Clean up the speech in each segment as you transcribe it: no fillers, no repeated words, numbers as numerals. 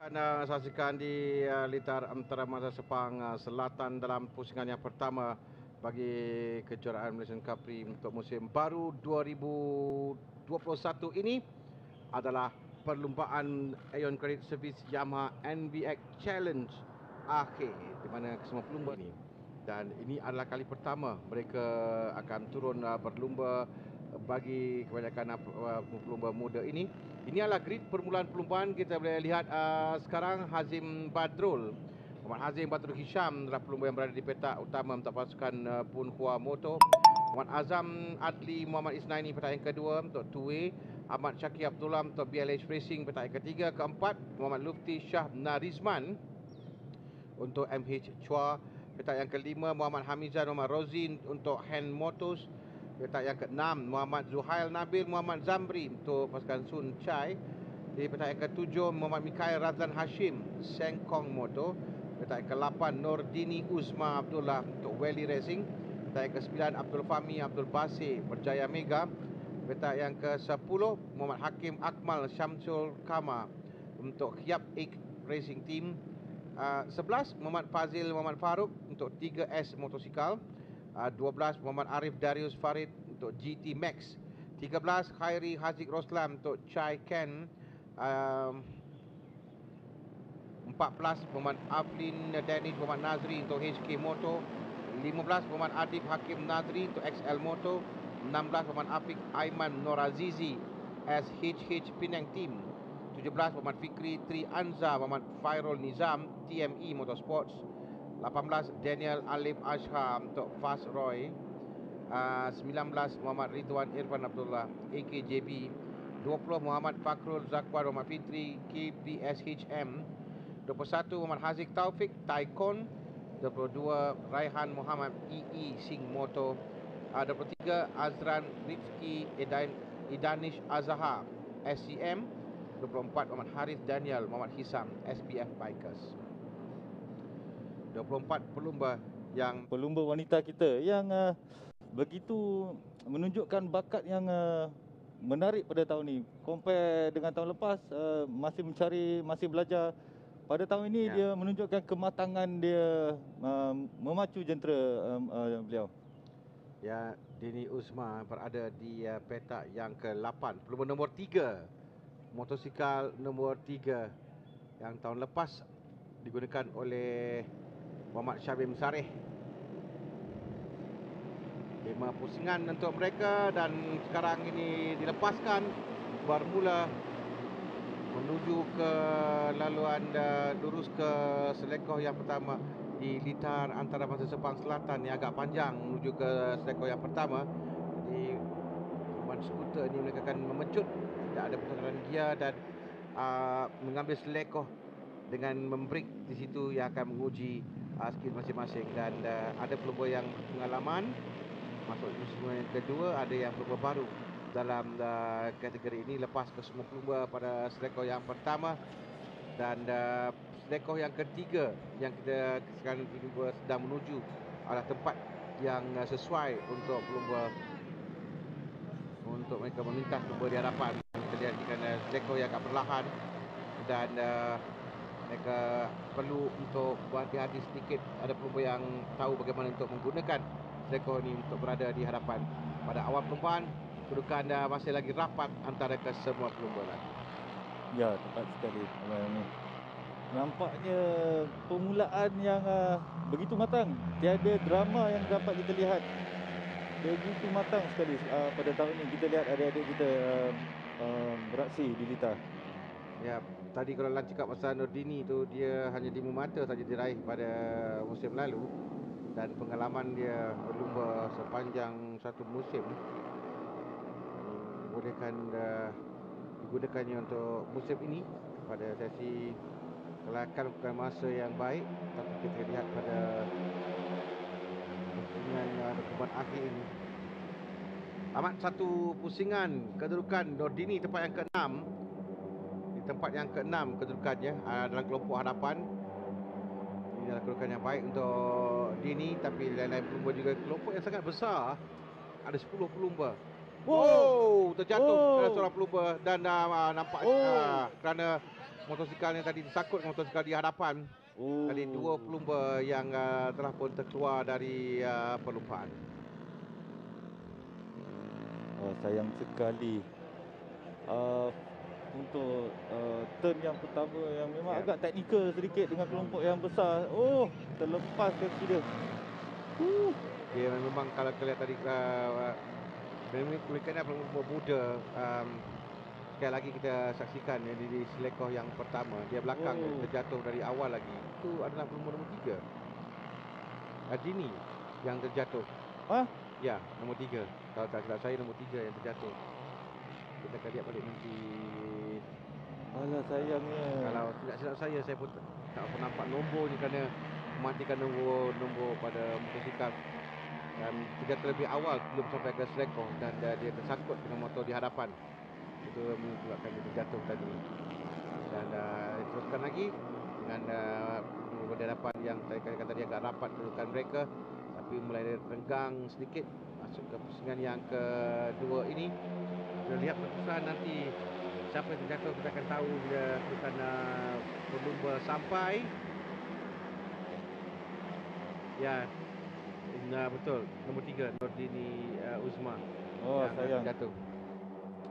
Anda saksikan di litar antara Masa Sepang Selatan dalam pusingan yang pertama bagi kejuaraan Malaysian Cup Prix untuk musim baru 2021 ini adalah perlumbaan Aeon Credit Service Yamaha NBX Challenge akhir di mana kesemua pelumba ini, dan ini adalah kali pertama mereka akan turun berlumba bagi kebanyakan pelumba muda ini. Ini adalah grid permulaan perlumbaan. Kita boleh lihat sekarang Hazim Badrul, Muhammad Hazim Badrul Hisham adalah pelumba yang berada di petak utama untuk pasukan Punhua Motor. Muhammad Azam Adli Muhammad Isnaini petak yang kedua untuk 2-way. Ahmad Syakir Abdullah untuk BLH Racing petak yang ketiga. Keempat Muhammad Lufti Shah Narizman untuk MH Chua. Petak yang kelima Muhammad Hamizan Muhammad Rozin untuk Hand Motors. Petak yang keenam Muhammad Zuhail Nabil Muhammad Zamri untuk pasukan Sun Chai. Di petak yang ketujuh Muhammad Mikhail Razlan Hashim Sengkong Motor. Petak yang ke-8 Nordini Uzma Abdullah untuk Welly Racing. Petak yang ke-9 Abdul Fahmi Abdul Basir Berjaya Mega. Petak yang ke-10 Muhammad Hakim Akmal Syamsul Kama untuk Khiap Ek Racing Team. 11 Muhammad Fazil Muhammad Faruk untuk 3S Motosikal. 12 Muhammad Arif Darius Farid untuk GT Max. 13 Khairi Haziq Roslam untuk Chai Ken. 14 Muhammad Aflin Danish Muhammad Nazri untuk HK Moto. 15 Muhammad Adib Hakim Nazri untuk XL Moto. 16 Muhammad Afiq Aiman Norazizi SHH Penang Team. 17 Muhammad Fikri Tri Anza Muhammad Fairul Nizam TME Motorsports. 18 Daniel Alif Ashar untuk Fast Roy. 19 Muhammad Ridwan Irfan Abdullah AKJB. 20 Muhammad Fakrul Zakwar Muhammad Fitri KPSHM. 21 Muhammad Haziq Taufik Taikon. 22 Raihan Muhammad EE Sing Moto. 23 Azran Rifki Idanish Azhar SCM. 24 Muhammad Harith Daniel Muhammad Hisam SPF Bikers. 24 pelumba wanita kita yang begitu menunjukkan bakat yang menarik pada tahun ini. Compare dengan tahun lepas, masih belajar. Pada tahun ini dia menunjukkan kematangan dia, memacu jentera beliau. Ya, Dini Uzma berada di petak yang ke-8. Pelumba nombor 3, motosikal nombor 3 yang tahun lepas digunakan oleh Muhammad Syabim Sareh. 5 pusingan untuk mereka dan sekarang ini dilepaskan bermula menuju ke laluan lurus ke selekoh yang pertama di litar antara Masa Sepang Selatan yang agak panjang menuju ke selekoh yang pertama. Jadi perumahan skuter ini mereka akan memecut, tidak ada pertukaran gear dan mengambil selekoh dengan membreak di situ yang akan menguji skill masing-masing. Dan ada pelumba yang pengalaman masuk musim yang kedua, ada yang pelumba baru dalam kategori ini lepas ke semua pelumba pada selekoh yang pertama. Dan selekoh yang ketiga yang kita sekarang sedang menuju adalah tempat yang sesuai untuk pelumba, untuk mereka meminta pelumba di hadapan. Kita lihat kerana selekoh yang agak perlahan dan mereka perlu untuk berhati-hati sedikit. Ada pelumba yang tahu bagaimana untuk menggunakan selekoh ini untuk berada di hadapan. Pada awal perlumbaan, kedudukan masih lagi rapat antara kesemua pelumba lagi. Ya, tepat sekali. Nampaknya permulaan yang begitu matang. Tiada drama yang dapat kita lihat. Begitu matang sekali pada tahun ini. Kita lihat adik-adik kita beraksi di litar. Ya, tadi kalau Lan cakap pasal Nordini tu, dia hanya 5 mata saja diraih pada musim lalu. Dan pengalaman dia berlumba sepanjang satu musim bolehkan digunakannya untuk musim ini pada sesi kelakan bukan masa yang baik. Tapi kita lihat pada pusingan percubaan akhir ini, amat satu pusingan kedudukan Nordini tempat yang ke-6. Di tempat yang ke-6 kedudukannya dalam kelompok hadapan. Ini adalah kedudukan yang baik untuk Dini, tapi lain-lain pelumba juga. Kelompok yang sangat besar, ada 10 pelumba. Wow, terjatuh kerana seorang pelumba dan nampak kerana motosikalnya tadi tersangkut dengan motosikal di hadapan. Oh. Tadi dua pelumba yang telah pun terkeluar dari perlumbaan. Oh, sayang sekali. Untuk turn yang pertama yang memang Ya. agak teknikal sedikit dengan kelompok yang besar. Oh, terlepas kaki dia. Dia memang kalau kita lihat tadi mereka ni pelumba muda. Sekali lagi kita saksikan ya, di selekoh yang pertama dia belakang terjatuh dari awal lagi. Itu adalah pelumba nombor 3. Adini yang terjatuh. Hah? Ya, nombor 3. Kalau tak silap saya nombor 3 yang terjatuh. Kita akan lihat balik nanti. Alah sayangnya. Kalau tidak silap saya pun tak pernah nampak nombor ni kerana mematikan nombor pada motosikal. Dan terjatuh lebih awal sebelum sampai ke selekoh dan dia tersangkut dengan motor di hadapan. Itu menyebabkan dia terjatuh tadi. Dan teruskan lagi dengan nombor di hadapan yang saya kata dia agak rapat kedudukan mereka, tapi mulai renggang sedikit masuk ke pusingan yang kedua ini. Kita lihat keputusan nanti siapa yang terjatuh, kita akan tahu bila kedudukan pelumba sampai. Ya, betul, nombor 3 Nordini Uzma yang sayang. terjatuh.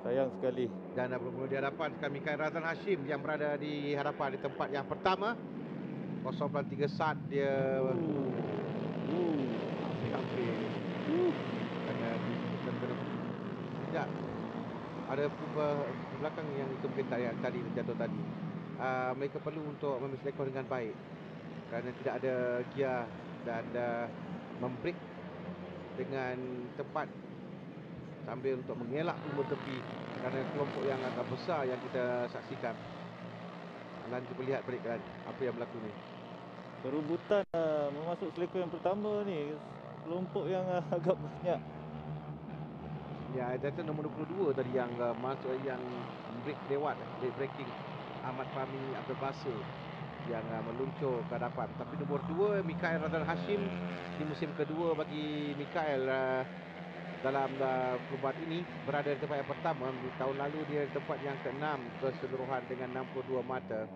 Sayang sekali. Dan pelumba di hadapan sekarang Mikael Razan Hashim yang berada di hadapan di tempat yang pertama. 0.3 saat dia hampir kerana tidak ada pelumba di belakang yang itu mungkin tadi terjatuh tadi. Mereka perlu untuk memilih selekoh dengan baik kerana tidak ada gear dan membreak dengan tepat sambil untuk mengelak pelumba tepi kerana kelompok yang agak besar yang kita saksikan. Dan kita lihat balik apa yang berlaku ni. Perebutan memasuk selekoh yang pertama ni, kelompok yang agak banyak. Ya, itu nombor 22 tadi yang masuk, yang break lewat, breaking Ahmad Fahmi Abdul Basir yang meluncur ke hadapan. Tapi nombor 2 Mikael Razan Hashim di musim kedua bagi Mikael dalam perlumbaan ini berada di tempat yang pertama. Di tahun lalu dia di tempat yang ke-6 keseluruhan dengan 62 mata.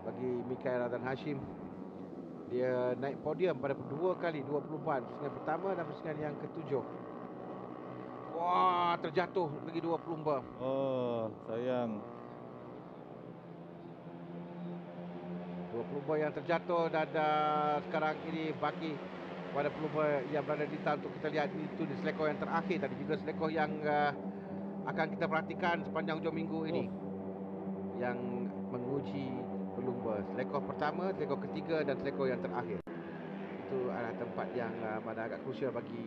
Bagi Mikael Razan Hashim, dia naik podium pada 2 kali, 2 perlumbaan, pusingan pertama dan pusingan yang ke-7. Wah, terjatuh lagi 2 pelumba. Oh, sayang. 2 pelumba yang terjatuh dan sekarang ini bagi pada pelumba yang berada di tangan untuk kita lihat itu di selekoh yang terakhir tadi, juga selekoh yang akan kita perhatikan sepanjang hujung minggu ini. Yang menguji pelumba selekoh pertama, selekoh ketiga dan selekoh yang terakhir. Itu adalah tempat yang mana agak krusial bagi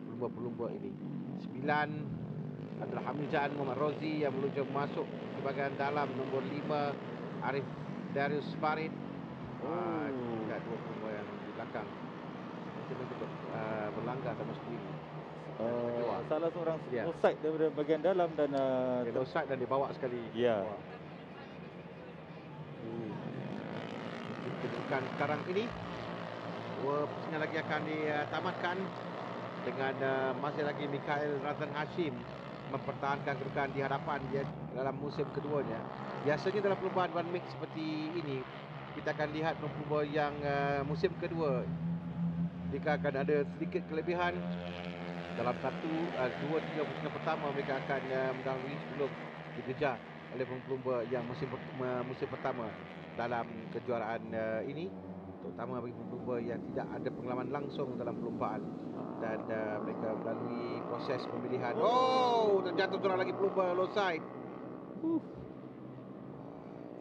pelumba-pelumba ini. 9 adalah Hamizan Muhammad Rozi yang meluncur masuk di bahagian dalam. Nombor 5 Arif Darius Farid. Tidak, 2 pelumba yang di belakang mungkin berlanggar sama sendiri. Salah seorang offside daripada bahagian dalam dan dia offside dan dibawa sekali. Ya. Kedudukan sekarang ini 2 pusingan lagi akan ditamatkan dengan masih lagi Mikael Razan Hashim mempertahankan kedudukan di hadapan dia dalam musim keduanya. Biasanya dalam perlumbaan one mix seperti ini kita akan lihat pelumba yang musim kedua jika akan ada sedikit kelebihan dalam 1, 2, 3 pusingan pertama, mereka akan mendahului sebelum dikejar oleh pelumba yang musim pertama dalam kejuaraan ini, terutama bagi pelumba yang tidak ada pengalaman langsung dalam perlumbaan dan mereka melalui proses pemilihan. Terjatuh seorang lagi pelumba low side.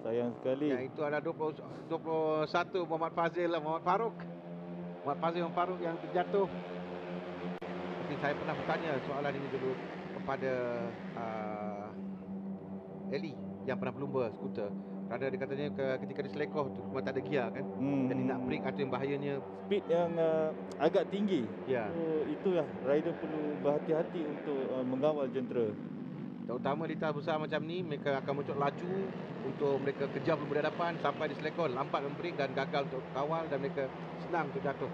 Sayang sekali. Yang itu adalah 21 Muhammad Faruk yang terjatuh. Tapi saya pernah bertanya soalan ini dulu kepada Eli yang pernah berlumba skuter. Kerana dia katanya ketika di selekoh tu memang tak ada gear kan. Jadi nak break atau yang bahayanya speed yang agak tinggi. Ya. Itu ya, rider perlu berhati-hati untuk mengawal jentera. Terutama di tahap besar macam ni, mereka akan muncul laju untuk mereka kejar pelumba di hadapan sampai di selekoh, lambat membreak dan gagal untuk kawal dan mereka senang untuk jatuh.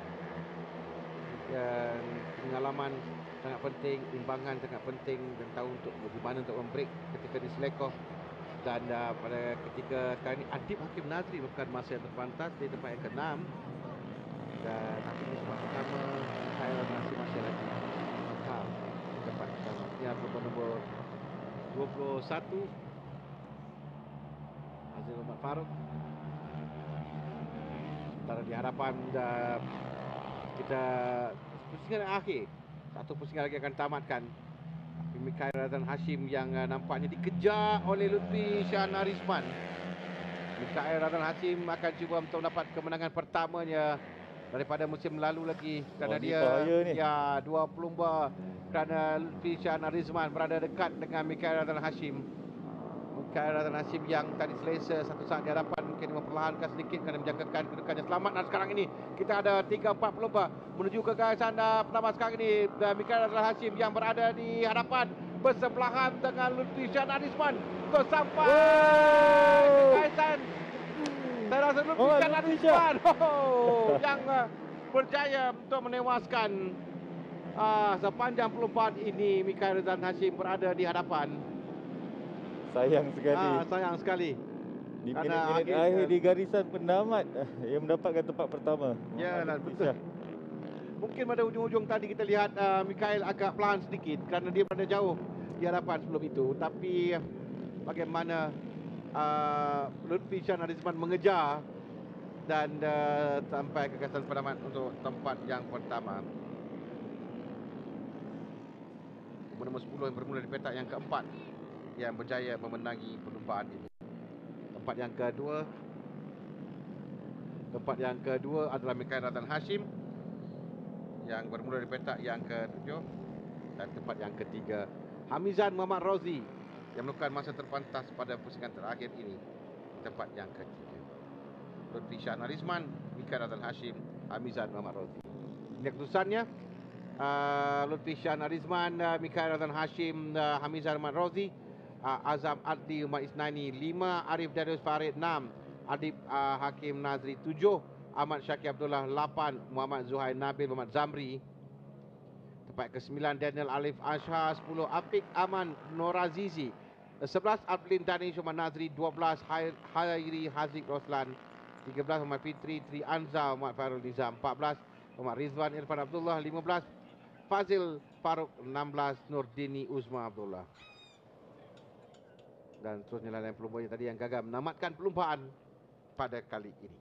Dan pengalaman sangat penting, imbangan sangat penting dan tahu untuk bagaimana untuk membreak ketika di selekoh. Dan pada ketika kali ini Adib Hakim Nazri merupakan masa yang terpantas di tempat yang ke-6. Dan hakim di tempat pertama saya masih lagi kekal di tempat pertama. Ini adalah nombor 21 Azil Muhammad Farouk. Sementara di hadapan kita pusingan akhir. Satu pusingan lagi akan tamatkan. Mikhail Razan Hashim yang nampaknya dikejar oleh Lutfi Shah Narizman. Mikhail Razan Hashim akan cuba untuk mendapat kemenangan pertamanya daripada musim lalu lagi, kerana dia dua pelumba, kerana Lutfi Shah Narizman berada dekat dengan Mikhail Razan Hashim. Mikhail Razan Hashim yang tadi selesa satu saat di hadapan mungkin memperlahankan sedikit kerana menjagakan kedudukannya selamat. Dan sekarang ini kita ada 3-4 pelumba menuju ke garisan pertama. Sekarang ini Mikhail Razan Hashim yang berada di hadapan bersebelahan dengan Lutfi Shah Narizman untuk sampai ke garisan. Saya rasa Lutfi Shah Narizman yang berjaya untuk menewaskan. Sepanjang perlombaan ini Mikhail Razan Hashim berada di hadapan. Sayang sekali. Sayang sekali. Di minit-minit akhir di garisan pendamat yang mendapatkan tempat pertama. Ya, betul. Mungkin pada ujung-ujung tadi kita lihat Mikhail agak perlahan sedikit kerana dia berada jauh di hadapan sebelum itu. Tapi bagaimana Lutfi Shah Narizman mengejar dan sampai ke garisan pendamat untuk tempat yang pertama. Nombor 10 yang bermula di petak yang keempat yang berjaya memenangi perlumbaan ini. Tempat yang kedua adalah Mikhail Razan Hashim yang bermula di petak yang ke-7. Dan tempat yang ketiga Hamizan Muhammad Rozi yang melakukan masa terpantas pada pusingan terakhir ini. Tempat yang ketiga Lutfi Shah Narizman, Mikhail Razan Hashim, Hamizan Muhammad Rozi. Ini keputusannya. Lutfi Shah Narizman, Mikhail Razan Hashim, Hamizan Muhammad Rozi, Azam Adli Umar Isnani 5, Arif Darius Farid 6, Adib Hakim Nazri 7, Ahmad Syakir Abdullah 8, Muhammad Zuhair Nabil Muhammad Zamri. Tempat ke-9 Daniel Alif Ashar, 10 Apik Aman Norazizi, 11 Adlin Danish Muhammad Nazri, 12 Hairi Haziq Roslan, 13 Muhammad Fitri Tri Anza Muhammad Farul Nizam, 14 Muhammad Rizwan Irfan Abdullah, 15 Fazil Farouk, 16 Nurdini Uzma Abdullah. Dan seterusnya lain pelumba yang tadi yang gagal menamatkan perlumbaan pada kali ini.